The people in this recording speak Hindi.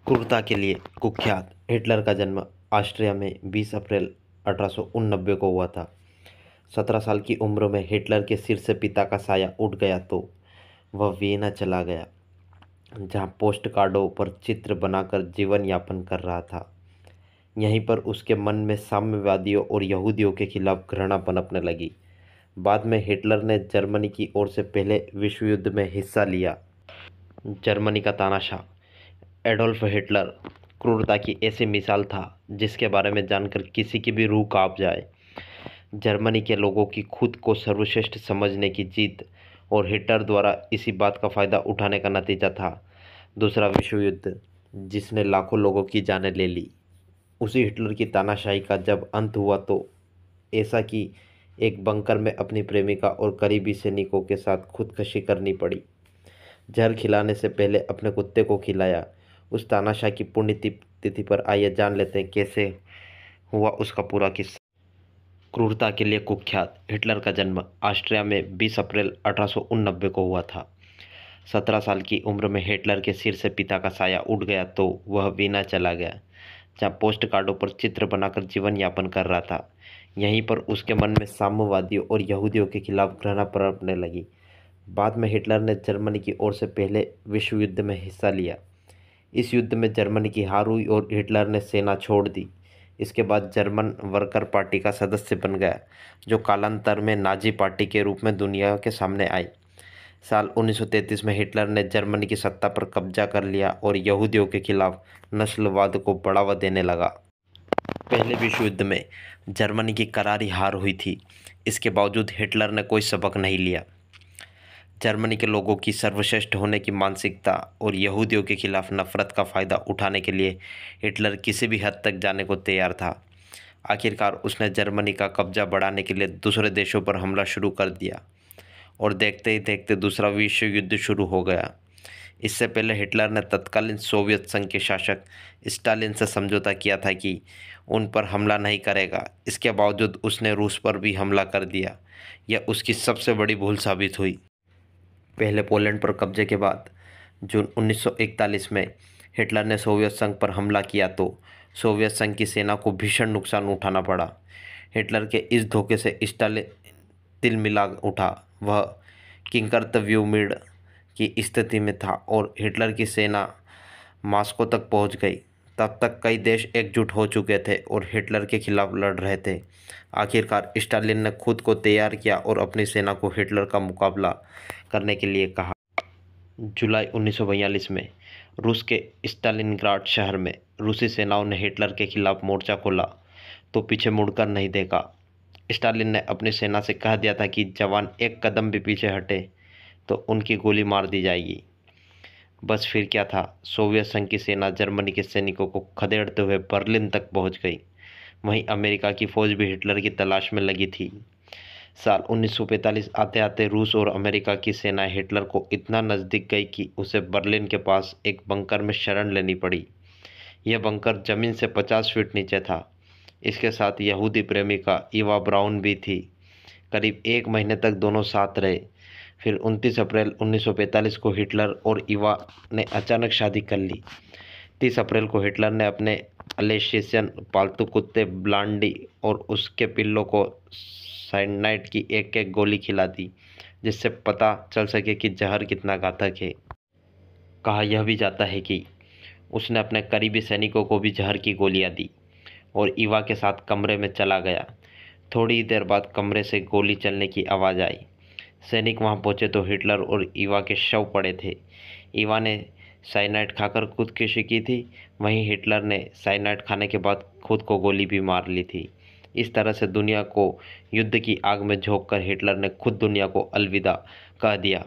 क्रूरता के लिए कुख्यात हिटलर का जन्म ऑस्ट्रिया में 20 अप्रैल 1889 को हुआ था। 17 साल की उम्र में हिटलर के सिर से पिता का साया उठ गया तो वह वियना चला गया, जहां पोस्ट कार्डों पर चित्र बनाकर जीवन यापन कर रहा था। यहीं पर उसके मन में साम्यवादियों और यहूदियों के खिलाफ घृणा पनपने लगी। बाद में हिटलर ने जर्मनी की ओर से पहले विश्व युद्ध में हिस्सा लिया। जर्मनी का तानाशाह एडोल्फ हिटलर क्रूरता की ऐसी मिसाल था जिसके बारे में जानकर किसी की भी रूह कांप जाए। जर्मनी के लोगों की खुद को सर्वश्रेष्ठ समझने की जीत और हिटलर द्वारा इसी बात का फायदा उठाने का नतीजा था दूसरा विश्व युद्ध, जिसने लाखों लोगों की जानें ले ली। उसी हिटलर की तानाशाही का जब अंत हुआ तो ऐसा कि एक बंकर में अपनी प्रेमिका और करीबी सैनिकों के साथ खुदकशी करनी पड़ी। जहर खिलाने से पहले अपने कुत्ते को खिलाया। उस तानाशाह की पुण्य तिथि पर आइए जान लेते हैं कैसे हुआ उसका पूरा किस्सा। क्रूरता के लिए कुख्यात हिटलर का जन्म ऑस्ट्रिया में 20 अप्रैल 1889 को हुआ था। 17 साल की उम्र में हिटलर के सिर से पिता का साया उठ गया तो वह वीना चला गया, जहाँ पोस्ट कार्डों पर चित्र बनाकर जीवन यापन कर रहा था। यहीं पर उसके मन में साम्यवादियों और यहूदियों के खिलाफ घृणा पनपने लगी। बाद में हिटलर ने जर्मनी की ओर से पहले विश्व युद्ध में हिस्सा लिया। इस युद्ध में जर्मनी की हार हुई और हिटलर ने सेना छोड़ दी। इसके बाद जर्मन वर्कर पार्टी का सदस्य बन गया, जो कालांतर में नाजी पार्टी के रूप में दुनिया के सामने आई। साल 1933 में हिटलर ने जर्मनी की सत्ता पर कब्जा कर लिया और यहूदियों के खिलाफ नस्लवाद को बढ़ावा देने लगा। पहले विश्व युद्ध में जर्मनी की करारी हार हुई थी। इसके बावजूद हिटलर ने कोई सबक नहीं लिया। जर्मनी के लोगों की सर्वश्रेष्ठ होने की मानसिकता और यहूदियों के खिलाफ नफरत का फ़ायदा उठाने के लिए हिटलर किसी भी हद तक जाने को तैयार था। आखिरकार उसने जर्मनी का कब्जा बढ़ाने के लिए दूसरे देशों पर हमला शुरू कर दिया और देखते ही देखते दूसरा विश्व युद्ध शुरू हो गया। इससे पहले हिटलर ने तत्कालीन सोवियत संघ के शासक स्टालिन से समझौता किया था कि उन पर हमला नहीं करेगा। इसके बावजूद उसने रूस पर भी हमला कर दिया। यह उसकी सबसे बड़ी भूल साबित हुई। पहले पोलैंड पर कब्जे के बाद जून 1941 में हिटलर ने सोवियत संघ पर हमला किया तो सोवियत संघ की सेना को भीषण नुकसान उठाना पड़ा। हिटलर के इस धोखे से स्टालिन तिलमिला उठा। वह किंकर्तव्योमिड की स्थिति में था और हिटलर की सेना मॉस्को तक पहुंच गई। तब तक कई देश एकजुट हो चुके थे और हिटलर के खिलाफ लड़ रहे थे। आखिरकार स्टालिन ने खुद को तैयार किया और अपनी सेना को हिटलर का मुकाबला करने के लिए कहा। जुलाई 1942 में रूस के स्टालिनग्राड शहर में रूसी सेनाओं ने हिटलर के खिलाफ मोर्चा खोला तो पीछे मुड़कर नहीं देखा। स्टालिन ने अपनी सेना से कह दिया था कि जवान एक कदम भी पीछे हटे तो उनकी गोली मार दी जाएगी। बस फिर क्या था, सोवियत संघ की सेना जर्मनी के सैनिकों को खदेड़ते हुए बर्लिन तक पहुंच गई। वहीं अमेरिका की फौज भी हिटलर की तलाश में लगी थी। साल 1945 आते आते रूस और अमेरिका की सेनाएं हिटलर को इतना नज़दीक गई कि उसे बर्लिन के पास एक बंकर में शरण लेनी पड़ी। यह बंकर जमीन से 50 फीट नीचे था। इसके साथ यहूदी प्रेमिका इवा ब्राउन भी थी। करीब एक महीने तक दोनों साथ रहे। फिर 29 अप्रैल 1945 को हिटलर और इवा ने अचानक शादी कर ली। 30 अप्रैल को हिटलर ने अपने अलेशियन पालतू कुत्ते ब्लांडी और उसके पिल्लों को साइनाइड की एक एक गोली खिला दी, जिससे पता चल सके कि जहर कितना घातक है। कहा यह भी जाता है कि उसने अपने करीबी सैनिकों को भी जहर की गोलियां दी और इवा के साथ कमरे में चला गया। थोड़ी ही देर बाद कमरे से गोली चलने की आवाज़ आई। सैनिक वहां पहुंचे तो हिटलर और इवा के शव पड़े थे। इवा ने साइनाइड खाकर खुदकुशी की थी, वहीं हिटलर ने साइनाइड खाने के बाद खुद को गोली भी मार ली थी। इस तरह से दुनिया को युद्ध की आग में झोंक कर हिटलर ने खुद दुनिया को अलविदा कह दिया।